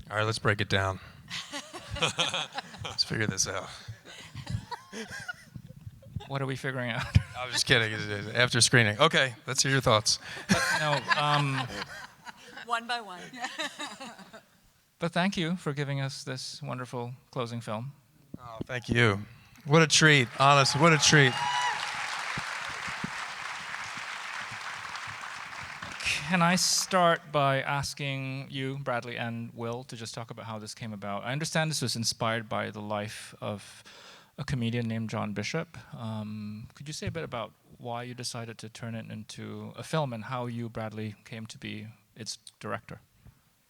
All right, let's break it down. Let's figure this out. What are we figuring out? I was just kidding. After screening. Okay, let's hear your thoughts. No, One by one. but thank you for giving us this wonderful closing film. Oh, thank you. What a treat, honestly, what a treat. Can I start by asking you, Bradley and Will, to just talk about how this came about? I understand this was inspired by the life of a comedian named John Bishop. Could you say a bit about why you decided to turn it into a film and how you, Bradley, came to be its director?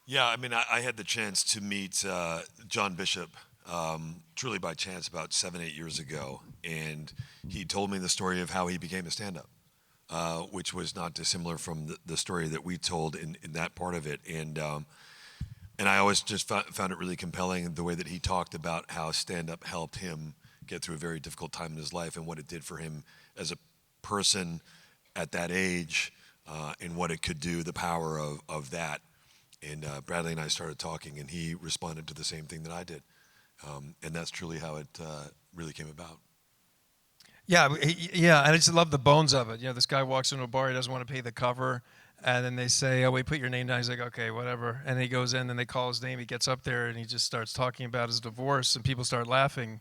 Yeah, I mean, I had the chance to meet John Bishop truly by chance about 7-8 years ago, and he told me the story of how he became a stand-up, which was not dissimilar from the story that we told in that part of it. And I always just found it really compelling the way that he talked about how stand-up helped him get through a very difficult time in his life and what it did for him as a person at that age, and what it could do, the power of that. And Bradley and I started talking, and he responded to the same thing that I did. And that's truly how it really came about. Yeah, yeah, and I just love the bones of it. You know, this guy walks into a bar, he doesn't want to pay the cover, and then they say, oh, wait, put your name down. He's like, okay, whatever. And he goes in, and they call his name, he gets up there, and he just starts talking about his divorce, and people start laughing.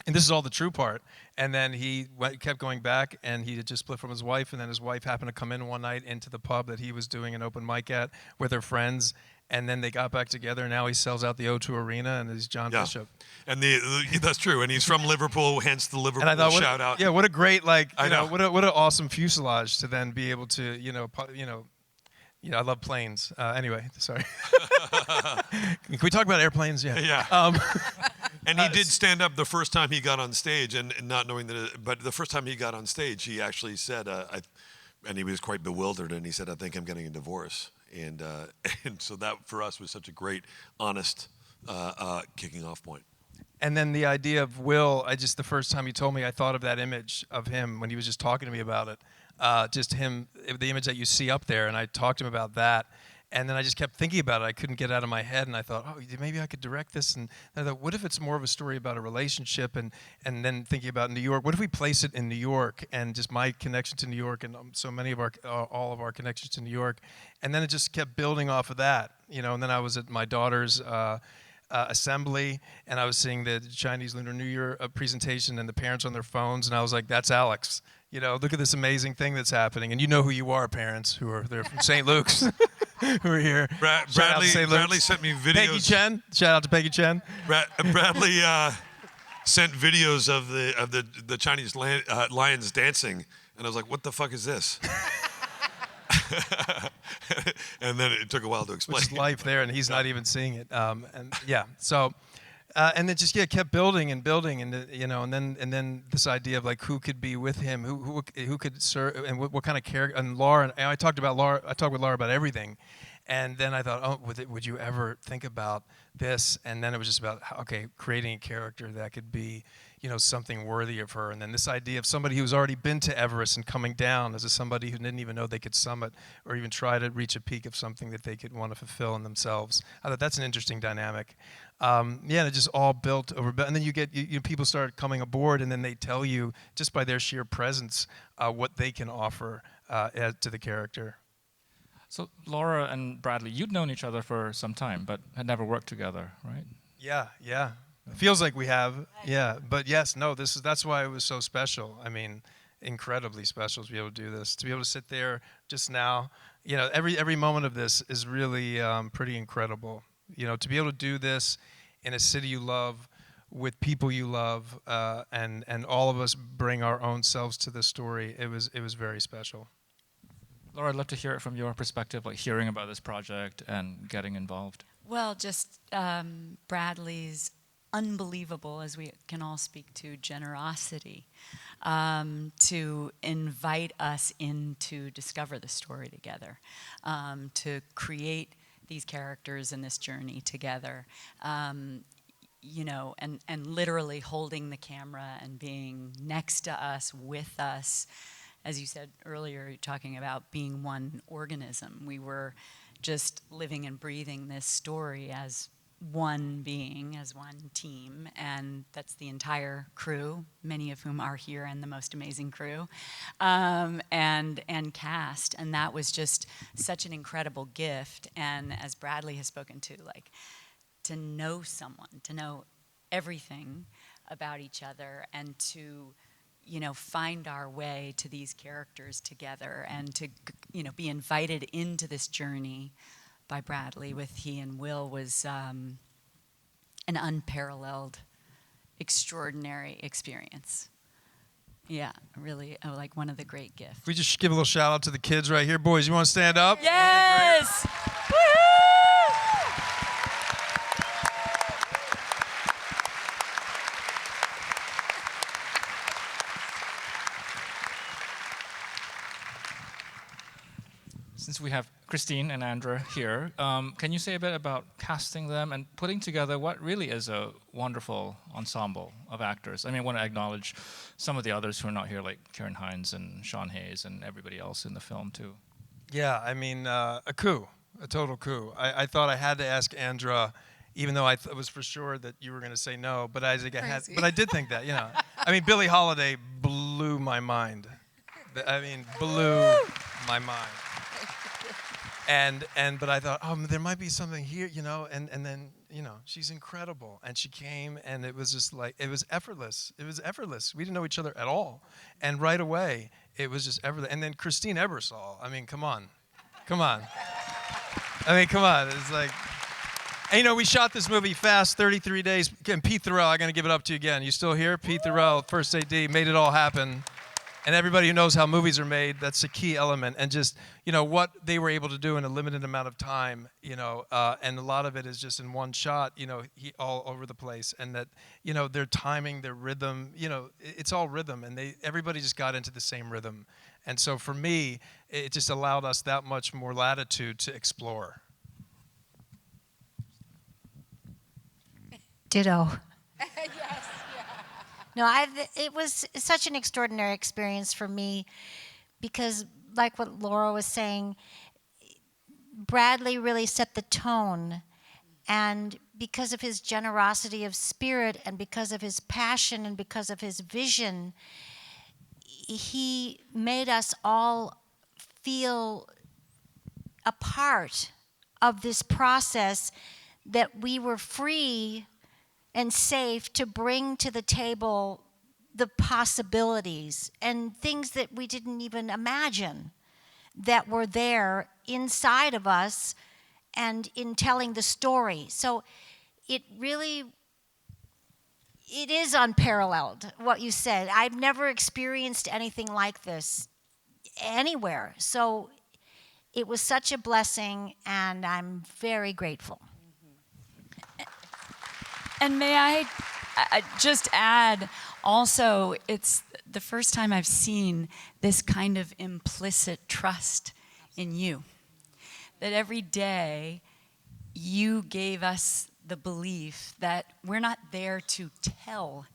And this is all the true part. And then he kept going back, and he had just split from his wife, and then his wife happened to come in one night into the pub that he was doing an open mic at with her friends, and then they got back together, and now he sells out the O2 Arena, and he's John Bishop. And that's true, and he's from Liverpool, hence the Liverpool shout out. Yeah, what a great, like, I know. what an awesome fuselage to then be able to, I love planes. Anyway, sorry. Can we talk about airplanes? Yeah. Yeah. And he did stand up the first time he got on stage, and not knowing that. But the first time he got on stage, he actually said, and he was quite bewildered, and he said, "I think I'm getting a divorce." And so that for us was such a great, honest kicking off point. And then the idea of Will, the first time he told me, I thought of that image of him when he was just talking to me about it. Just him, the image that you see up there, and I talked to him about that. And then I just kept thinking about it. I couldn't get it out of my head, and I thought, oh, maybe I could direct this. And I thought, what if it's more of a story about a relationship? And then thinking about New York, what if we place it in New York and just my connection to New York and so many of all of our connections to New York? And then it just kept building off of that, And then I was at my daughter's assembly, and I was seeing the Chinese Lunar New Year presentation, and the parents on their phones, and I was like, that's Alex. Look at this amazing thing that's happening. And you know who you are, parents, they're from St. Luke's. Who are here. Bradley sent me videos. Peggy Chen. Shout out to Peggy Chen. Bradley sent videos of the Chinese lions dancing, and I was like, what the fuck is this? And then it took a while to explain. Which is life there, and he's not even seeing it. And it just kept building and building, and and then this idea of like who could be with him, who could serve, and what kind of character. And Laura, and I talked with Laura about everything, and then I thought, oh, would you ever think about this? And then it was just about creating a character that could be, something worthy of her. And then this idea of somebody who's already been to Everest and coming down as somebody who didn't even know they could summit or even try to reach a peak of something that they could want to fulfill in themselves. I thought that's an interesting dynamic. And it just all built over. And then you get people start coming aboard, and then they tell you just by their sheer presence what they can offer to the character. So Laura and Bradley, you'd known each other for some time, but had never worked together, right? Yeah. It feels like we have, yeah. But yes, no, that's why it was so special. I mean, incredibly special to be able to do this, to be able to sit there just now. Every moment of this is really pretty incredible. To be able to do this in a city you love, with people you love, and all of us bring our own selves to this story. It was very special. Laura, I'd love to hear it from your perspective, like hearing about this project and getting involved. Well, just Bradley's unbelievable, as we can all speak to, generosity to invite us in to discover the story together, to create these characters and this journey together, and literally holding the camera and being next to us, with us. As you said earlier, talking about being one organism. We were just living and breathing this story as one being, as one team, and that's the entire crew, many of whom are here, and the most amazing crew, and cast. And that was just such an incredible gift. And as Bradley has spoken to, like, to know someone, to know everything about each other, and to, you know, find our way to these characters together, and to, you know, be invited into this journey by Bradley with he and Will was an unparalleled, extraordinary experience. Yeah, really, like one of the great gifts. We just give a little shout out to the kids right here. Boys, you want to stand up? Yes! Since we have Christine and Andra here, can you say a bit about casting them and putting together what really is a wonderful ensemble of actors? I mean, I want to acknowledge some of the others who are not here, like Karen Hines and Sean Hayes and everybody else in the film, too. Yeah, I mean, a coup, a total coup. I thought I had to ask Andra, even though I was for sure that you were going to say no, but I did think that, you know. I mean, Billie Holiday blew my mind. Blew my mind. But I thought, oh, there might be something here, you know, and then, you know, she's incredible. And she came, and it was just like, it was effortless. It was effortless. We didn't know each other at all. And right away, it was just effortless. And then Christine Ebersole, I mean, come on. Come on. I mean, come on. It's like, and, you know, we shot this movie fast, 33 days. And Pete Thorell, I'm going to give it up to you again. You still here? Pete Thorell, first AD, made it all happen. And everybody who knows how movies are made, that's a key element. And just, you know, what they were able to do in a limited amount of time, you know, and a lot of it is just in one shot, you know, all over the place. And that, you know, their timing, their rhythm, you know, it's all rhythm. And everybody just got into the same rhythm. And so for me, it just allowed us that much more latitude to explore. Ditto. Yes. No, it was such an extraordinary experience for me because, like what Laura was saying, Bradley really set the tone. And because of his generosity of spirit and because of his passion and because of his vision, he made us all feel a part of this process, that we were free and safe to bring to the table the possibilities and things that we didn't even imagine that were there inside of us and in telling the story. So it is unparalleled, what you said. I've never experienced anything like this anywhere. So it was such a blessing, and I'm very grateful. And may I just add, also, it's the first time I've seen this kind of implicit trust in you. That every day you gave us the belief that we're not there to tell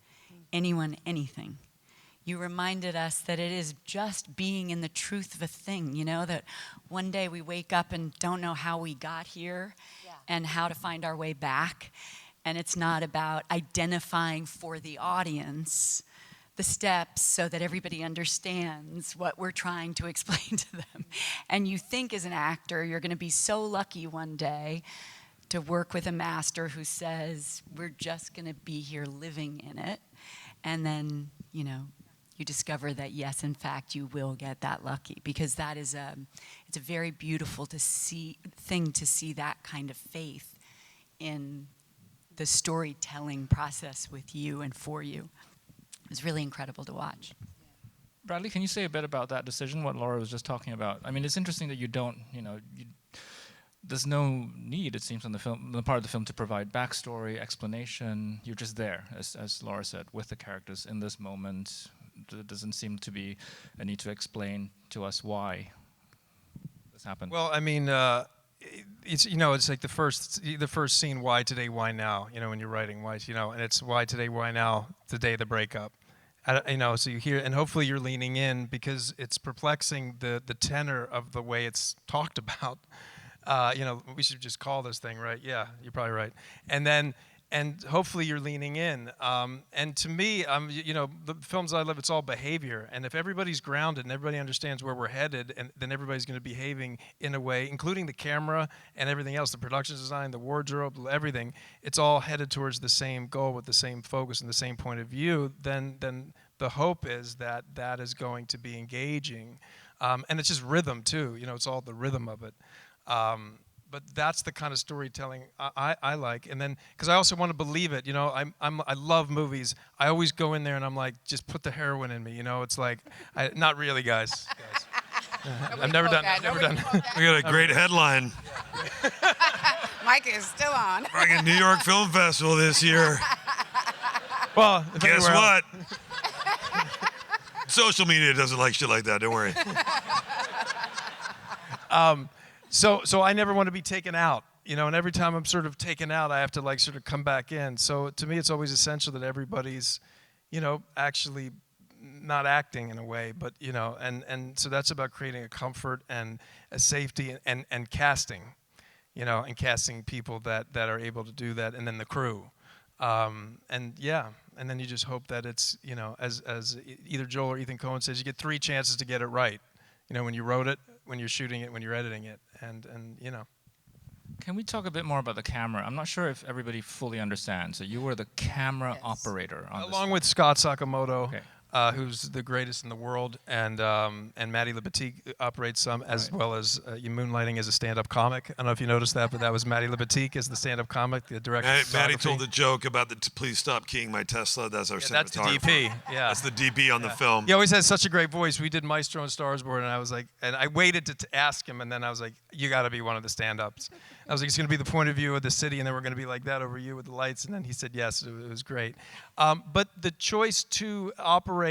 anyone anything. You reminded us that it is just being in the truth of a thing, you know, that one day we wake up and don't know how we got here and how to find our way back. And it's not about identifying for the audience the steps so that everybody understands what we're trying to explain to them. And you think as an actor, you're going to be so lucky one day to work with a master who says, we're just going to be here living in it. And then, you know, you discover that, yes, in fact, you will get that lucky, because that is it's a very beautiful thing to see that kind of faith in the storytelling process with you and for you. It was really incredible to watch. Bradley, can you say a bit about that decision, what Laura was just talking about? I mean, it's interesting that you don't, you know, there's no need, it seems, on the part of the film to provide backstory, explanation. You're just there, as Laura said, with the characters in this moment. There doesn't seem to be a need to explain to us why this happened. Well, I mean, it's, you know, it's like the first scene, why today, why now, you know, when you're writing, why, you know, and it's why today, why now, the day of the breakup. You know, so you hear, and hopefully you're leaning in, because it's perplexing, the tenor of the way it's talked about, We should just call this thing, right? Yeah, you're probably right. And hopefully you're leaning in. And to me, the films I love, it's all behavior. And if everybody's grounded and everybody understands where we're headed, and then everybody's going to be behaving in a way, including the camera and everything else, the production design, the wardrobe, everything, it's all headed towards the same goal with the same focus and the same point of view, then the hope is that that is going to be engaging. And it's just rhythm too, it's all the rhythm of it. But that's the kind of storytelling I like. And then, because I also want to believe it, I love movies. I always go in there and I'm like, just put the heroin in me, It's like, not really, guys. I've never done. We got a great headline. Mike is still on. Fucking New York Film Festival this year. Well, guess what? Social media doesn't like shit like that. Don't worry. So I never want to be taken out, and every time I'm sort of taken out, I have to like sort of come back in. So to me, it's always essential that everybody's, actually not acting in a way, but, and so that's about creating a comfort and a safety and casting, and casting people that are able to do that, and then the crew. And then you just hope that it's, as either Joel or Ethan Coen says, you get 3 chances to get it right. When you wrote it, when you're shooting it, when you're editing it, and. Can we talk a bit more about the camera? I'm not sure if everybody fully understands. So you were the camera operator on along with Scott Sakamoto, Okay. Who's the greatest in the world, and Matty Libatique operates some, as well as you moonlighting as a stand-up comic. I don't know if you noticed that, but that was Matty Libatique as the stand-up comic, the director. Matty told the joke about please stop keying my Tesla. That's our cinematographer. That's the DP. Yeah, that's the DP on the film. He always has such a great voice. We did Maestro and Stars Born, and I was like, and I waited to ask him, and then I was like, you got to be one of the stand-ups. I was like, it's going to be the point of view of the city, and then we're going to be like that over you with the lights. And then he said yes. It was great. But the choice to operate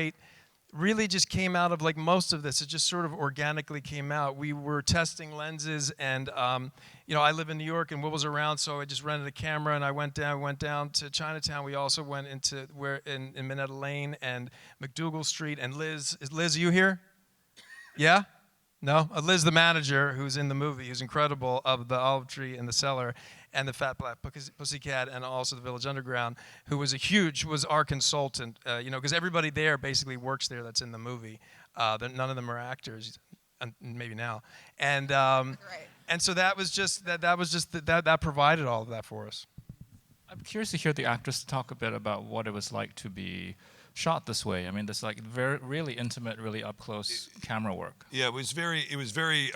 really just came out of like most of this. It just sort of organically came out. We were testing lenses, and I live in New York, and Will was around, so I just rented a camera, and I went down to Chinatown. We also went into in Minetta Lane and McDougal Street. And Liz, are you here? Yeah? No? Liz, the manager, who's in the movie, who's incredible, of the Olive Tree and the Cellar, and the Fat Black Pussycat, and also the Village Underground, who was our consultant, because everybody there basically works there that's in the movie. None of them are actors, maybe now. And so that was just that provided all of that for us. I'm curious to hear the actress talk a bit about what it was like to be shot this way. I mean, this like really intimate, really up close camera work. Yeah, it was very.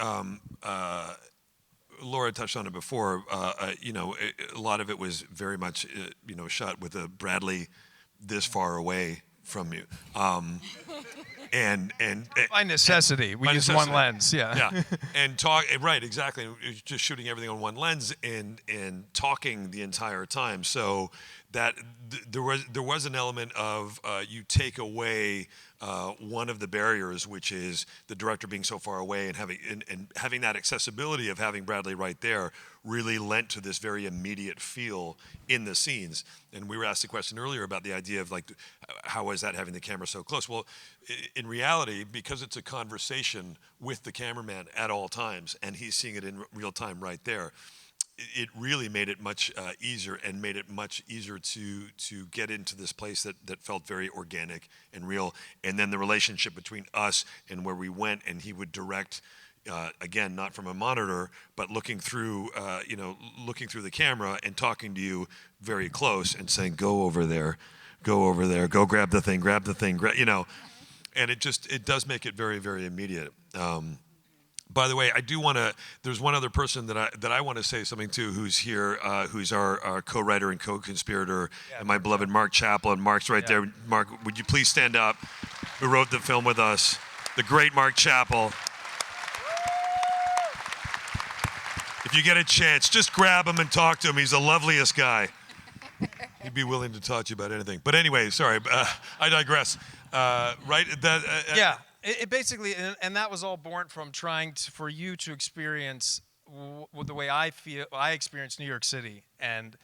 Laura touched on it before. A lot of it was very much, shot with a Bradley this far away from you, and by necessity, we use one lens. Yeah, and right, exactly. Just shooting everything on one lens and talking the entire time. So that there was an element of you take away one of the barriers, which is the director being so far away, and having that accessibility of having Bradley right there really lent to this very immediate feel in the scenes. And we were asked a question earlier about the idea of like, how is that having the camera so close? Well, in reality, because it's a conversation with the cameraman at all times, and he's seeing it in real time right there, it really made it much easier, and made it much easier to get into this place that felt very organic and real. And then the relationship between us and where we went, and he would direct, again, not from a monitor, but looking through the camera and talking to you very close and saying, go over there, go grab the thing, and it does make it very, very immediate. By the way, I do want to. There's one other person that I want to say something to, who's here, who's our co-writer and co-conspirator, and my beloved Mark Chaplin. Mark's right there. Mark, would you please stand up? Who wrote the film with us? The great Mark Chappell. If you get a chance, just grab him and talk to him. He's the loveliest guy. He'd be willing to talk to you about anything. But anyway, sorry, I digress. Right? Yeah. It basically, and that was all born from trying for you to experience the way I experienced New York City, and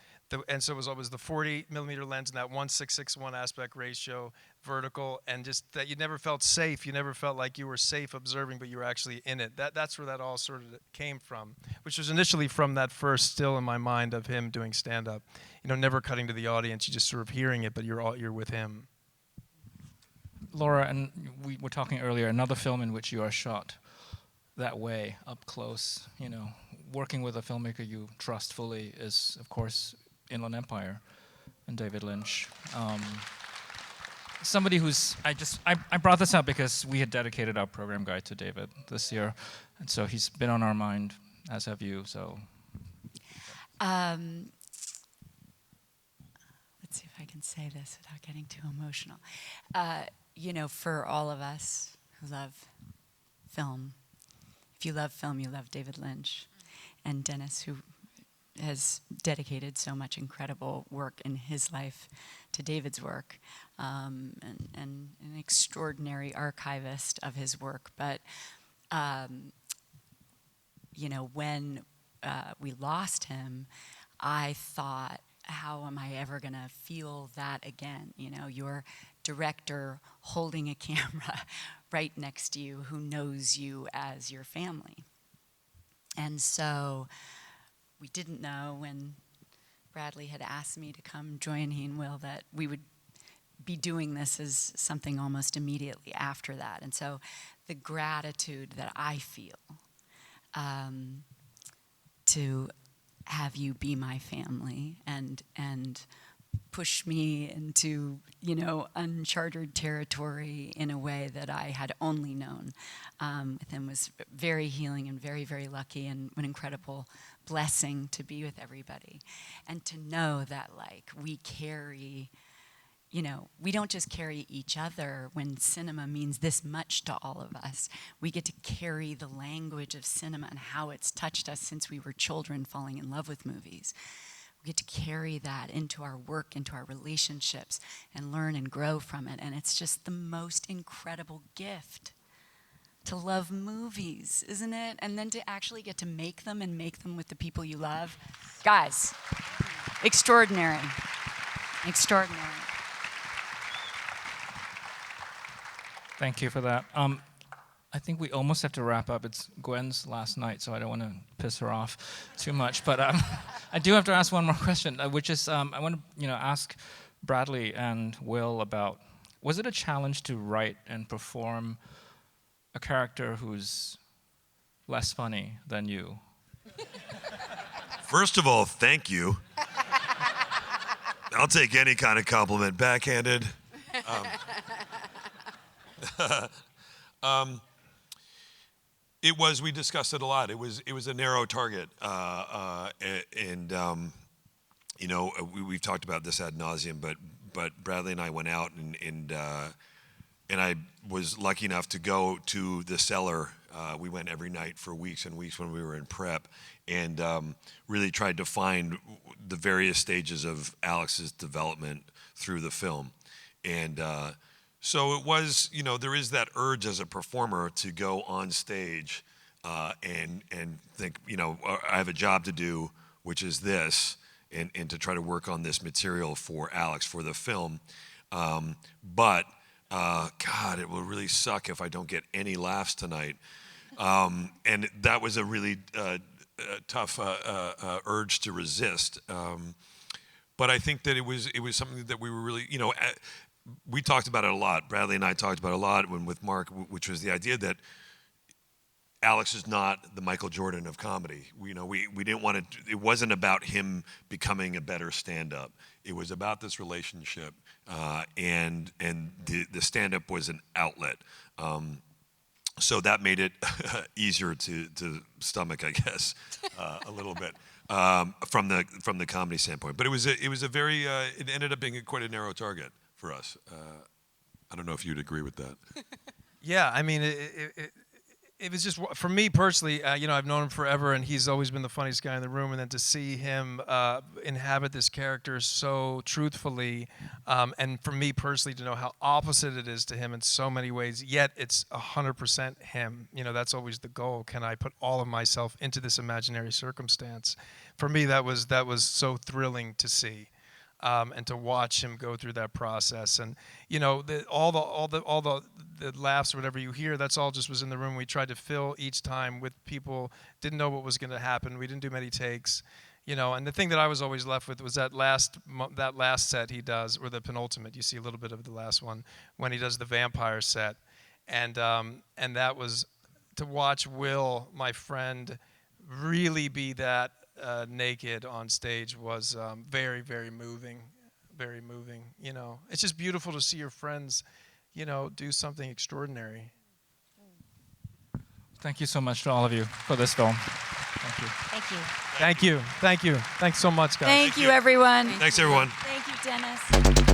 so it was always the 40 millimeter lens and that 1:6:1 aspect ratio, vertical, and just that you never felt safe. You never felt like you were safe observing, but you were actually in it. That's where that all sort of came from, which was initially from that first still in my mind of him doing stand-up. You know, never cutting to the audience, you just sort of hearing it, but you're with him. Laura, and we were talking earlier, another film in which you are shot that way, up close, you know, working with a filmmaker you trust fully is, of course, Inland Empire and David Lynch. Somebody who's, I brought this up because we had dedicated our program guide to David this year, and so he's been on our mind, as have you, so. Let's see if I can say this without getting too emotional. You know, for all of us who love film, if you love film, you love David Lynch. And Dennis, who has dedicated so much incredible work in his life to David's work, and an extraordinary archivist of his work. But, you know, when we lost him, I thought, how am I ever going to feel that again? You know, your director holding a camera right next to you who knows you as your family. And so we didn't know when Bradley had asked me to come join he and Will that we would be doing this as something almost immediately after that. And so the gratitude that I feel to have you be my family and push me into, you know, uncharted territory in a way that I had only known with him was very healing and very, very lucky, and an incredible blessing to be with everybody. And to know that, like, we carry, you know, we don't just carry each other when cinema means this much to all of us. We get to carry the language of cinema and how it's touched us since we were children falling in love with movies. We get to carry that into our work, into our relationships, and learn and grow from it. And it's just the most incredible gift to love movies, isn't it? And then to actually get to make them and make them with the people you love. Guys, extraordinary. Extraordinary. Thank you for that. I think we almost have to wrap up. It's Gwen's last night, so I don't want to piss her off too much. But I do have to ask one more question, which is I want to ask Bradley and Will about, was it a challenge to write and perform a character who's less funny than you? First of all, thank you. I'll take any kind of compliment, backhanded. It was. We discussed it a lot. It was a narrow target, and we've talked about this ad nauseum. But Bradley and I went out, and I was lucky enough to go to the cellar. We went every night for weeks and weeks when we were in prep, and really tried to find the various stages of Alex's development through the film, and. So it was, there is that urge as a performer to go on stage and think, I have a job to do, which is this, and to try to work on this material for Alex, for the film. But, God, it will really suck if I don't get any laughs tonight. And that was a really tough urge to resist. But I think that it was something that we were really, we talked about it a lot. Bradley and I talked about it a lot with Mark, which was the idea that Alex is not the Michael Jordan of comedy. We didn't want to. It wasn't about him becoming a better stand-up. It was about this relationship, and the stand-up was an outlet. So that made it easier to stomach, I guess, a little bit from the comedy standpoint. But it was a very. It ended up being quite a narrow target for us. I don't know if you'd agree with that. Yeah, I mean, it was just, for me personally, I've known him forever, and he's always been the funniest guy in the room, and then to see him inhabit this character so truthfully, and for me personally to know how opposite it is to him in so many ways, yet it's 100% him. That's always the goal. Can I put all of myself into this imaginary circumstance? For me, that was so thrilling to see. and to watch him go through that process. And you know, all the laughs or whatever you hear, that's all just was in the room. We tried to fill each time with people, didn't know what was going to happen. We didn't do many takes. You know, and the thing that I was always left with was that last set he does, or the penultimate. You see a little bit of the last one when he does the vampire set, and that was to watch Will, my friend, really be that naked on stage was very, very moving, very moving. You know, it's just beautiful to see your friends, you know, do something extraordinary. Thank you so much to all of you for this film. Thank you. Thank you. Thank you. Thank you. Thanks so much, guys. Thank you, everyone. Thanks, everyone. Thank you, Dennis.